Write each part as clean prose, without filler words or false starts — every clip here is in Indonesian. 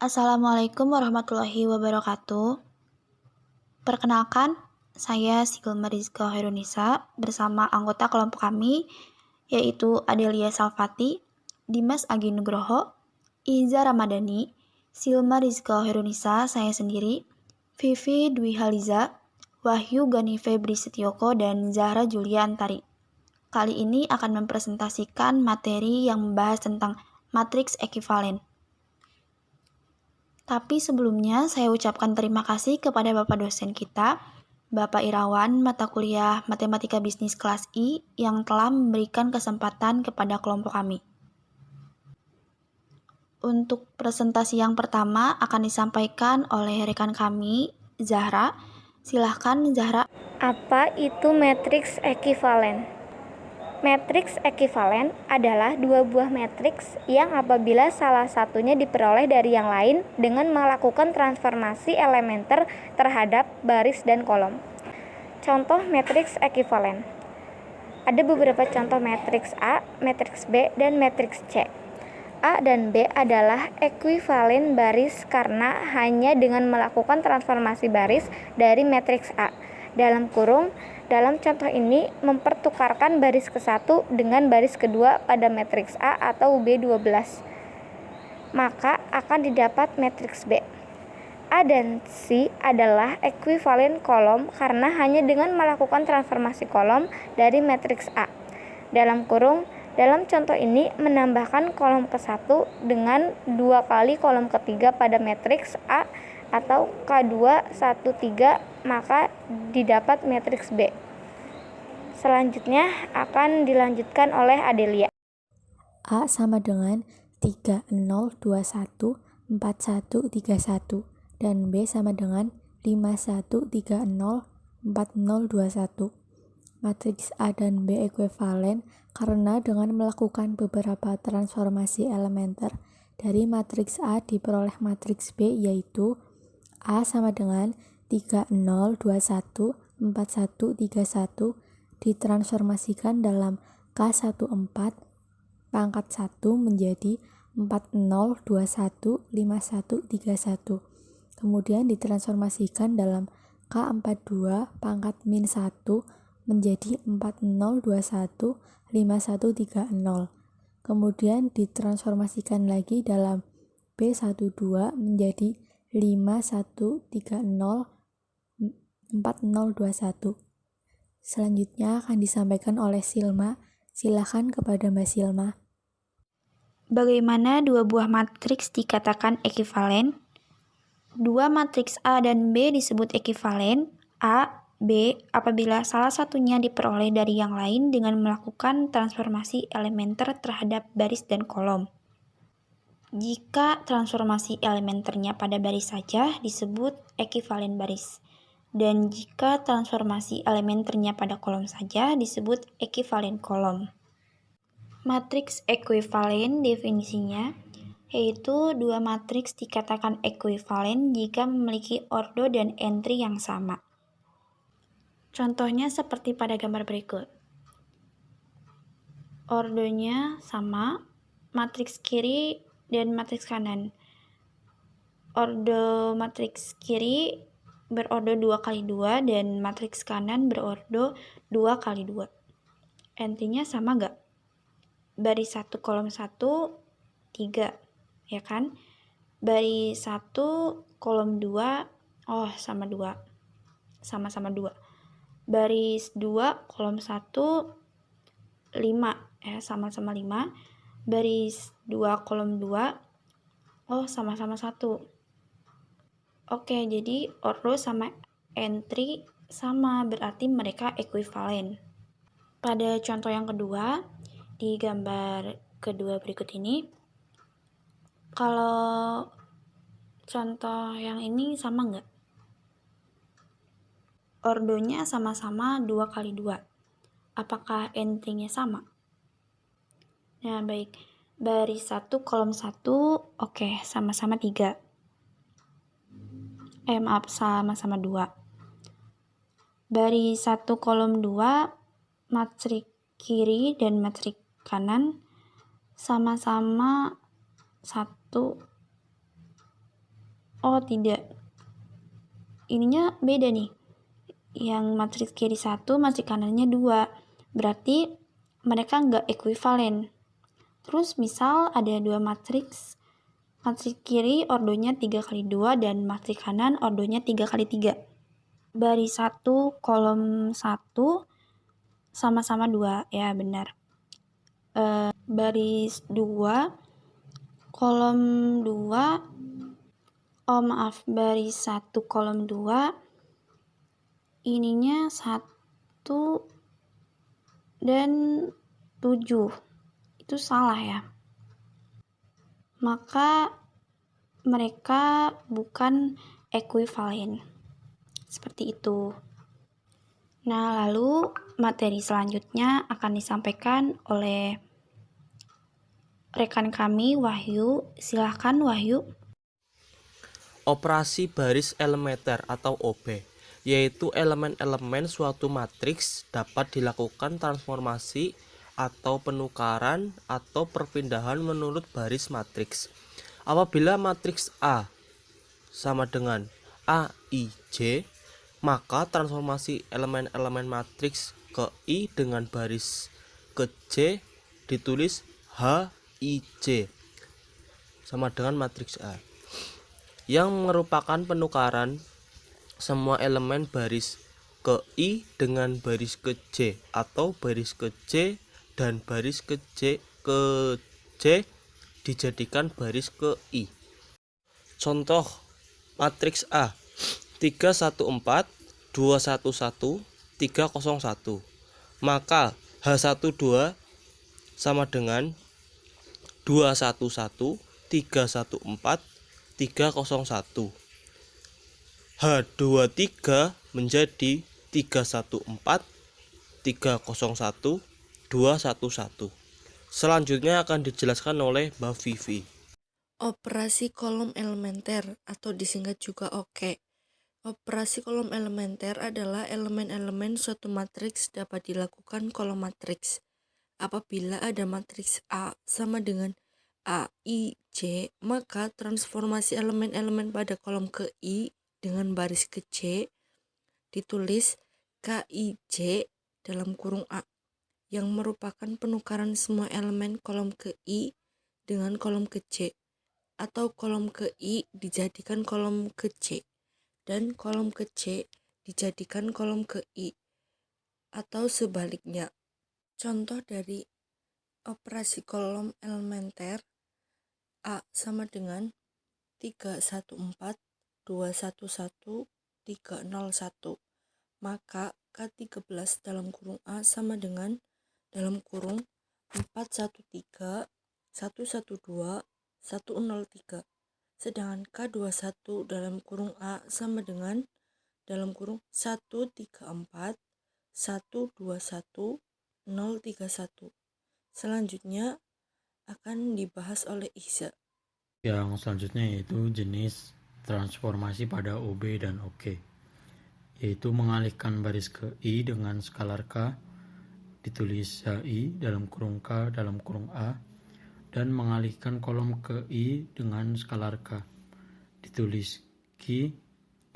Assalamualaikum warahmatullahi wabarakatuh. Perkenalkan, saya Sigulma Rizka Hoirunisa bersama anggota kelompok kami, yaitu Adelia Salvati, Dimas Agi Nugroho, Iza Ramadhani, Silma Rizka Hoirunisa, saya sendiri, Vivi Dwi Haliza, Wahyu Gani Febri Setioko, dan Zahra Julia Antari. Kali ini akan mempresentasikan materi yang membahas tentang matriks ekivalen. Tapi sebelumnya saya ucapkan terima kasih kepada Bapak dosen kita, Bapak Irawan, mata kuliah Matematika Bisnis kelas I yang telah memberikan kesempatan kepada kelompok kami. Untuk presentasi yang pertama akan disampaikan oleh rekan kami, Zahra. Silahkan Zahra. Apa itu matriks ekivalen? Matriks ekivalen adalah dua buah matriks yang apabila salah satunya diperoleh dari yang lain dengan melakukan transformasi elementer terhadap baris dan kolom. Contoh matriks ekivalen. Ada beberapa contoh matriks A, matriks B, dan matriks C. A dan B adalah ekuivalen baris karena hanya dengan melakukan transformasi baris dari matriks A. Dalam contoh ini mempertukarkan baris ke-1 dengan baris kedua pada matriks A atau B12. Maka akan didapat matriks B. A dan C adalah ekuivalen kolom karena hanya dengan melakukan transformasi kolom dari matriks A. Dalam contoh ini menambahkan kolom ke-1 dengan 2 kali kolom ketiga pada matriks A atau K2 1 3, maka didapat matriks B. Selanjutnya akan dilanjutkan oleh Adelia. A sama dengan 3 0 2 1 4 1 3 1 dan B sama dengan 5 1 3 0 4 0 2 1. Matriks A dan B ekuivalen karena dengan melakukan beberapa transformasi elementer dari matriks A diperoleh matriks B, yaitu A sama dengan 3 0 2 1 4 1 3 1 ditransformasikan dalam K14 pangkat 1 menjadi 4 0 2 1 5 1 3 1. Kemudian ditransformasikan dalam K42 pangkat min 1 menjadi 4 0 2 1 5 1 3 0. Kemudian ditransformasikan lagi dalam B12 menjadi 5 1 3 0 4 0 2 1. Selanjutnya akan disampaikan oleh Silma. Silakan kepada Mbak Silma. Bagaimana dua buah matriks dikatakan ekivalen? Dua matriks A dan B disebut ekivalen. A, B apabila salah satunya diperoleh dari yang lain dengan melakukan transformasi elementer terhadap baris dan kolom. Jika transformasi elementernya pada baris saja disebut ekivalen baris, dan jika transformasi elementernya pada kolom saja disebut ekivalen kolom. Matriks ekuivalen definisinya yaitu dua matriks dikatakan ekuivalen jika memiliki ordo dan entry yang sama. Contohnya seperti pada gambar berikut. Ordonya sama, matriks kiri dan matriks kanan. Ordo matriks kiri berordo 2 kali 2 dan matriks kanan berordo 2 kali 2. Entry-nya sama gak? Baris 1 kolom 1 3, ya kan? Baris 1 kolom 2 sama 2. Sama-sama 2. Baris 2 kolom 1 5, ya sama-sama 5. Baris 2 kolom 2 sama-sama 1. Oke, jadi ordo sama entry sama, berarti mereka ekuivalen. Pada contoh yang kedua, di gambar kedua berikut ini, kalau contoh yang ini sama nggak? Ordonya sama-sama 2 kali 2. Apakah entry-nya sama? Nah, baik. Baris 1 kolom 1, oke, sama-sama 3. Sama-sama 2. Baris 1 kolom 2, matriks kiri dan matriks kanan sama-sama 1 Oh tidak, ininya beda nih. Yang matriks kiri 1, matriks kanannya 2. Berarti mereka nggak ekuivalen. Terus misal ada dua matriks kiri ordonya 3x2 dan matriks kanan ordonya 3x3. Baris 1, kolom 1 sama-sama 2, ya benar. Baris 2, kolom 2, baris 1, kolom 2, ininya 1 dan 7. Itu salah ya. Maka mereka bukan ekuivalen. Seperti itu. Nah, lalu materi selanjutnya akan disampaikan oleh rekan kami, Wahyu. Silahkan, Wahyu. Operasi baris elementer atau OB, yaitu elemen-elemen suatu matriks dapat dilakukan transformasi atau penukaran atau perpindahan menurut baris matriks. Apabila matriks A sama dengan AIJ, maka transformasi elemen-elemen matriks ke I dengan baris ke J ditulis HIJ sama dengan matriks A, yang merupakan penukaran semua elemen baris ke I dengan baris ke J atau baris ke J dan baris ke J dijadikan baris ke I. Contoh matriks A 314 211 301, maka H12 sama dengan 211 314 301. H23 menjadi 314 301 211. Selanjutnya akan dijelaskan oleh Mbak Vivi. Operasi kolom elementer atau disingkat juga OK. Operasi kolom elementer adalah elemen-elemen suatu matriks dapat dilakukan kolom matriks. Apabila ada matriks A sama dengan AIJ, maka transformasi elemen-elemen pada kolom ke I dengan baris ke J ditulis KIJ dalam kurung A, yang merupakan penukaran semua elemen kolom ke I dengan kolom ke J, atau kolom ke I dijadikan kolom ke J dan kolom ke J dijadikan kolom ke I, atau sebaliknya. Contoh dari operasi kolom elementer: A sama dengan 314 211 301, maka K13 dalam kurung A sama dengan dalam kurung 413 112 103, sedangkan K21 dalam kurung A sama dengan dalam kurung 134 121 031. Selanjutnya akan dibahas oleh Ihsa. Yang selanjutnya yaitu jenis transformasi pada OB dan OK, yaitu mengalihkan baris ke I dengan skalar K ditulis HI dalam kurung K dalam kurung A, dan mengalihkan kolom ke I dengan skalar K ditulis Q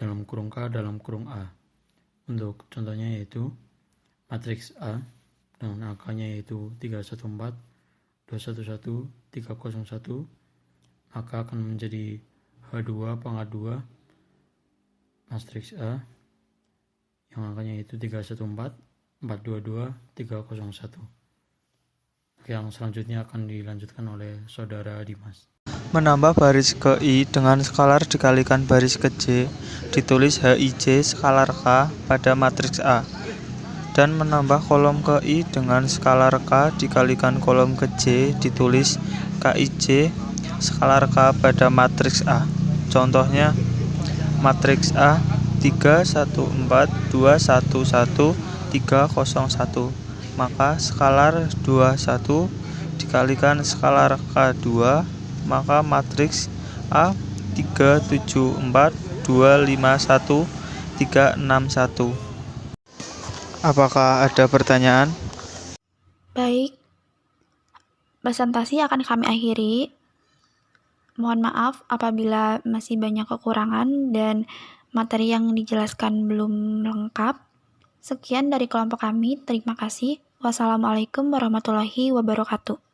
dalam kurung K dalam kurung A. Untuk contohnya yaitu matriks A dengan angkanya yaitu 314 211 301, maka akan menjadi H2 pangkat 2 matriks A yang angkanya yaitu 314 422 301. Yang selanjutnya akan dilanjutkan oleh saudara Dimas. Menambah baris ke I dengan skalar dikalikan baris ke J ditulis HIJ skalar K pada matriks A, dan menambah kolom ke I dengan skalar K dikalikan kolom ke J ditulis KIJ skalar K pada matriks A. Contohnya matriks A 314 211 301, maka skalar 21 dikalikan skalar K2, maka matriks A 374 251 361. Apakah ada pertanyaan? Baik, presentasi akan kami akhiri. Mohon maaf apabila masih banyak kekurangan dan materi yang dijelaskan belum lengkap. Sekian dari kelompok kami, terima kasih. Wassalamualaikum warahmatullahi wabarakatuh.